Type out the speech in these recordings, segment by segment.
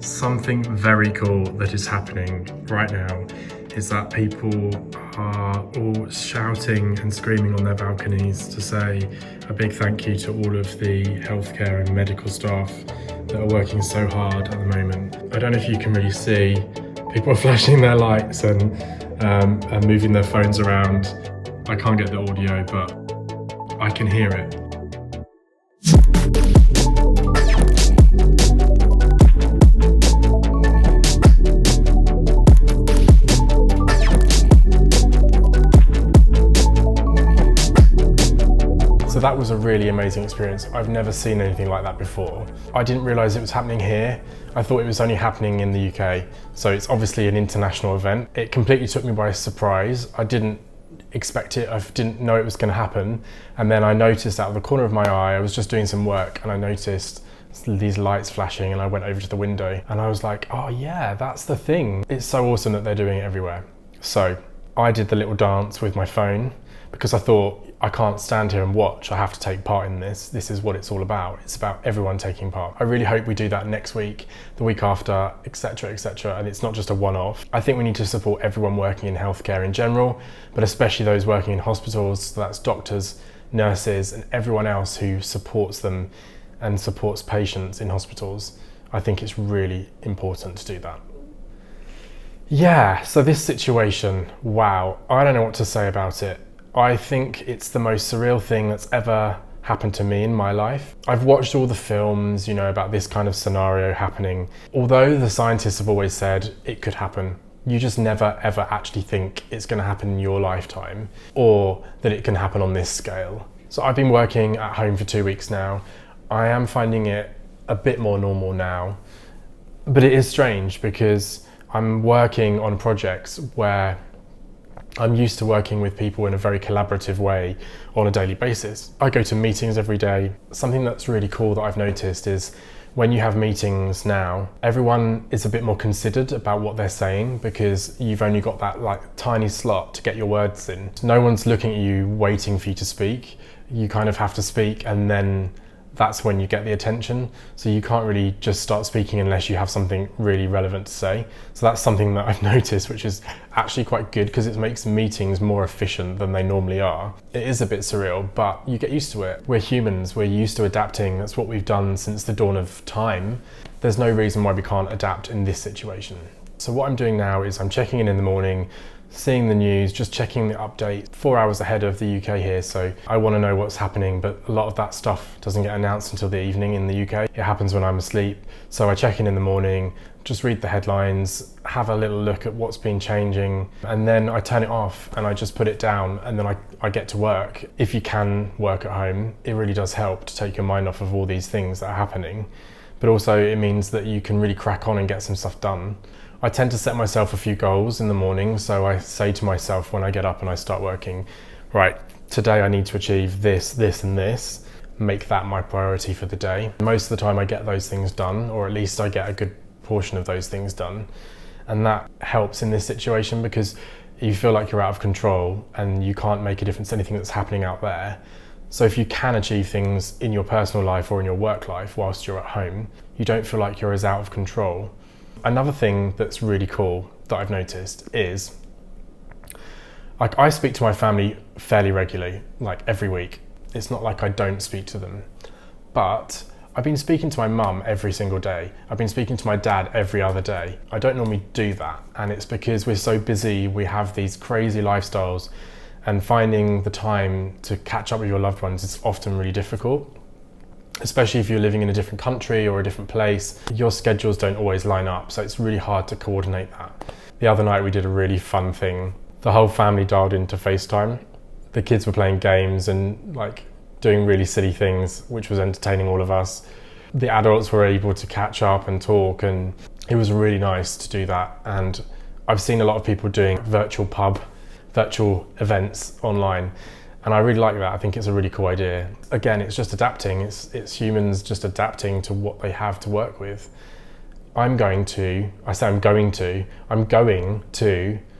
Something very cool that is happening right now is that people are all shouting and screaming on their balconies to say a big thank you to all of the healthcare and medical staff that are working so hard at the moment. I don't know if you can really see, people are flashing their lights and moving their phones around. I can't get the audio, but I can hear it. So that was a really amazing experience. I've never seen anything like that before. I didn't realise it was happening here. I thought it was only happening in the UK. So it's obviously an international event. It completely took me by surprise. I didn't expect it. I didn't know it was going to happen. And then I noticed out of the corner of my eye, I was just doing some work and I noticed these lights flashing and I went over to the window and I was like, oh yeah, that's the thing. It's so awesome that they're doing it everywhere. So I did the little dance with my phone because I thought, I can't stand here and watch, I have to take part in this. This is what it's all about. It's about everyone taking part. I really hope we do that next week, the week after, etc., and it's not just a one-off. I think we need to support everyone working in healthcare in general, but especially those working in hospitals, so that's doctors, nurses, and everyone else who supports them and supports patients in hospitals. I think it's really important to do that. Yeah, so this situation, wow, I don't know what to say about it. I think it's the most surreal thing that's ever happened to me in my life. I've watched all the films, about this kind of scenario happening. Although the scientists have always said it could happen, you just never ever actually think it's going to happen in your lifetime or that it can happen on this scale. So I've been working at home for 2 weeks now. I am finding it a bit more normal now, but it is strange because I'm working on projects where I'm used to working with people in a very collaborative way on a daily basis. I go to meetings every day. Something that's really cool that I've noticed is when you have meetings now, everyone is a bit more considered about what they're saying because you've only got that tiny slot to get your words in. No one's looking at you waiting for you to speak. You kind of have to speak and then that's when you get the attention. So you can't really just start speaking unless you have something really relevant to say. So that's something that I've noticed, which is actually quite good because it makes meetings more efficient than they normally are. It is a bit surreal, but you get used to it. We're humans, we're used to adapting. That's what we've done since the dawn of time. There's no reason why we can't adapt in this situation. So what I'm doing now is I'm checking in the morning, seeing the news, just checking the update 4 hours ahead of the UK here. So I want to know what's happening, but a lot of that stuff doesn't get announced until the evening in the UK. It happens when I'm asleep. So I check in the morning, just read the headlines, have a little look at what's been changing, and then I turn it off and I just put it down and then I get to work. If you can work at home, it really does help to take your mind off of all these things that are happening. But also it means that you can really crack on and get some stuff done. I tend to set myself a few goals in the morning, so I say to myself when I get up and I start working, right, today I need to achieve this, this and this, make that my priority for the day. Most of the time I get those things done, or at least I get a good portion of those things done. And that helps in this situation because you feel like you're out of control and you can't make a difference to anything that's happening out there. So if you can achieve things in your personal life or in your work life whilst you're at home, you don't feel like you're as out of control. Another thing that's really cool that I've noticed is, I speak to my family fairly regularly, every week. It's not like I don't speak to them, but I've been speaking to my mum every single day. I've been speaking to my dad every other day. I don't normally do that, and it's because we're so busy, we have these crazy lifestyles, and finding the time to catch up with your loved ones is often really difficult. Especially if you're living in a different country or a different place, your schedules don't always line up, so it's really hard to coordinate that. The other night we did a really fun thing. The whole family dialed into FaceTime. The kids were playing games and doing really silly things, which was entertaining all of us. The adults were able to catch up and talk, and it was really nice to do that. And I've seen a lot of people doing virtual events online. And I really like that. I think it's a really cool idea. Again, it's just adapting. It's humans just adapting to what they have to work with. I'm going to a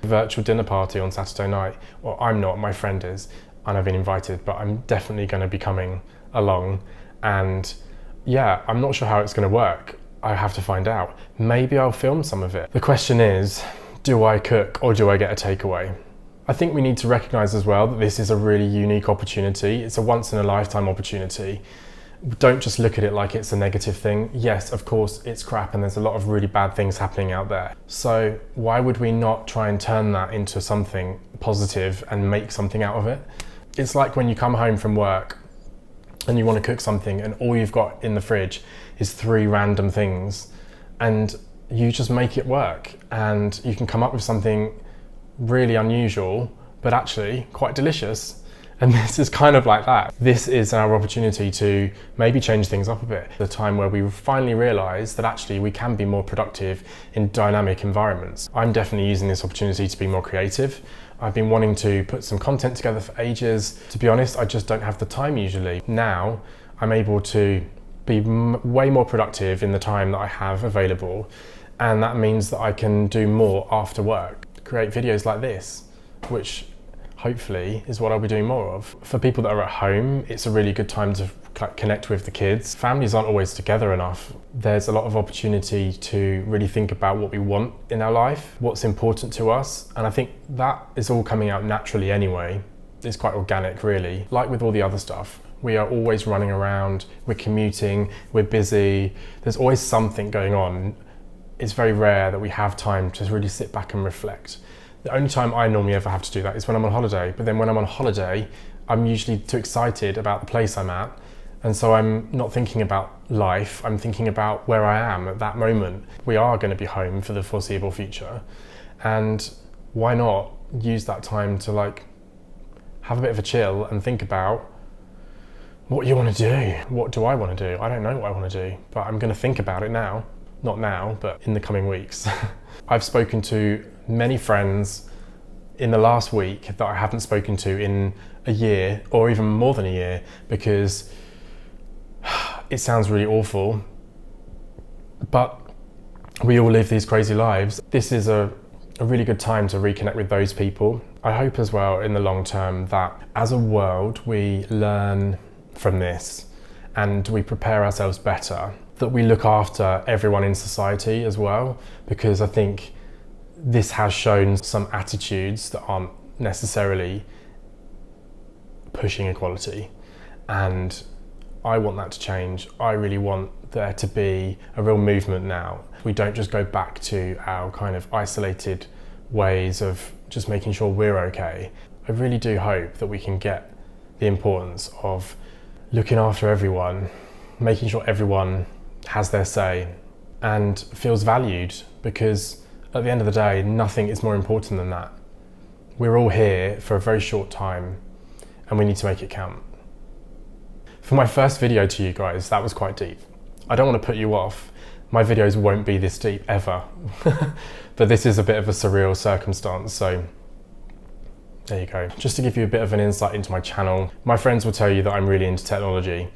virtual dinner party on Saturday night. Well, I'm not, my friend is, and I've been invited, but I'm definitely going to be coming along. And yeah, I'm not sure how it's going to work. I have to find out. Maybe I'll film some of it. The question is, do I cook or do I get a takeaway? I think we need to recognise as well that this is a really unique opportunity. It's a once in a lifetime opportunity. Don't just look at it like it's a negative thing. Yes, of course, it's crap and there's a lot of really bad things happening out there. So why would we not try and turn that into something positive and make something out of it? It's like when you come home from work and you want to cook something and all you've got in the fridge is 3 random things, and you just make it work and you can come up with something really unusual but actually quite delicious. And this is kind of like that. This is our opportunity to maybe change things up a bit. The time where we finally realise that actually we can be more productive in dynamic environments. I'm definitely using this opportunity to be more creative. I've been wanting to put some content together for ages. To be honest, I just don't have the time usually. Now I'm able to be way more productive in the time that I have available. And that means that I can do more after work, create videos like this, which hopefully is what I'll be doing more of. For people that are at home, it's a really good time to connect with the kids. Families aren't always together enough. There's a lot of opportunity to really think about what we want in our life, what's important to us, and I think that is all coming out naturally anyway. It's quite organic really. Like with all the other stuff, we are always running around, we're commuting, we're busy, there's always something going on. It's very rare that we have time to really sit back and reflect. The only time I normally ever have to do that is when I'm on holiday, but then when I'm on holiday, I'm usually too excited about the place I'm at, and so I'm not thinking about life, I'm thinking about where I am at that moment. We are going to be home for the foreseeable future, and why not use that time to have a bit of a chill and think about what you want to do. What do I want to do? I don't know what I want to do, but I'm going to think about it now. Not now, but in the coming weeks. I've spoken to many friends in the last week that I haven't spoken to in a year or even more than a year, because it sounds really awful, but we all live these crazy lives. This is a really good time to reconnect with those people. I hope as well in the long term that as a world we learn from this and we prepare ourselves better, that we look after everyone in society as well, because I think this has shown some attitudes that aren't necessarily pushing equality, and I want that to change. I really want there to be a real movement now. We don't just go back to our kind of isolated ways of just making sure we're okay. I really do hope that we can get the importance of looking after everyone, making sure everyone has their say and feels valued, because at the end of the day, nothing is more important than that. We're all here for a very short time and we need to make it count. For my first video to you guys, that was quite deep. I don't want to put you off. My videos won't be this deep ever, but this is a bit of a surreal circumstance, so there you go. Just to give you a bit of an insight into my channel, my friends will tell you that I'm really into technology,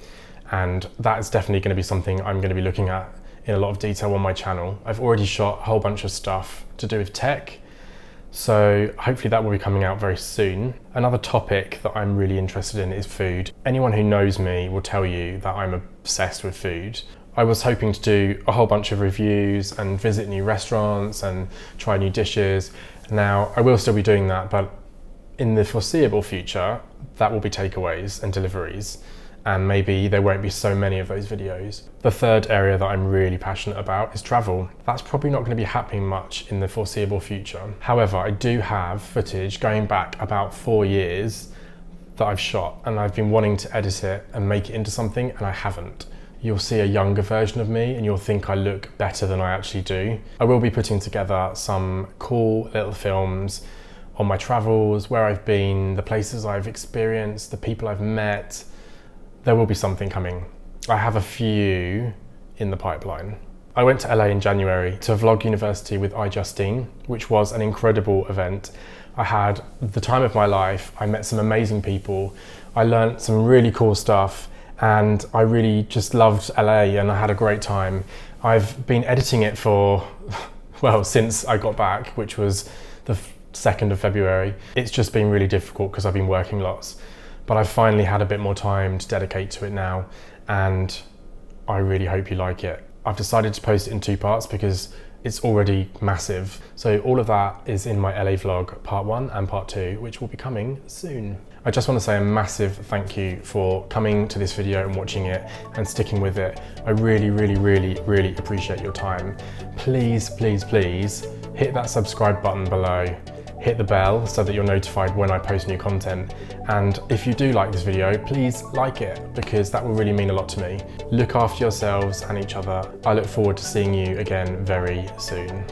and that is definitely going to be something I'm going to be looking at in a lot of detail on my channel. I've already shot a whole bunch of stuff to do with tech, so hopefully that will be coming out very soon. Another topic that I'm really interested in is food. Anyone who knows me will tell you that I'm obsessed with food. I was hoping to do a whole bunch of reviews and visit new restaurants and try new dishes. Now, I will still be doing that, but in the foreseeable future, that will be takeaways and deliveries, and maybe there won't be so many of those videos. The third area that I'm really passionate about is travel. That's probably not going to be happening much in the foreseeable future. However, I do have footage going back about 4 years that I've shot, and I've been wanting to edit it and make it into something, and I haven't. You'll see a younger version of me and you'll think I look better than I actually do. I will be putting together some cool little films on my travels, where I've been, the places I've experienced, the people I've met. There will be something coming. I have a few in the pipeline. I went to LA in January to Vlog University with iJustine, which was an incredible event. I had the time of my life. I met some amazing people. I learned some really cool stuff, and I really just loved LA and I had a great time. I've been editing it for, well, since I got back, which was the 2nd of February. It's just been really difficult because I've been working lots, but I've finally had a bit more time to dedicate to it now, and I really hope you like it. I've decided to post it in 2 parts because it's already massive. So all of that is in my LA vlog part 1 and part 2, which will be coming soon. I just want to say a massive thank you for coming to this video and watching it and sticking with it. I really, really, really, really appreciate your time. Please, please, please hit that subscribe button below. Hit the bell so that you're notified when I post new content. And if you do like this video, please like it, because that will really mean a lot to me. Look after yourselves and each other. I look forward to seeing you again very soon.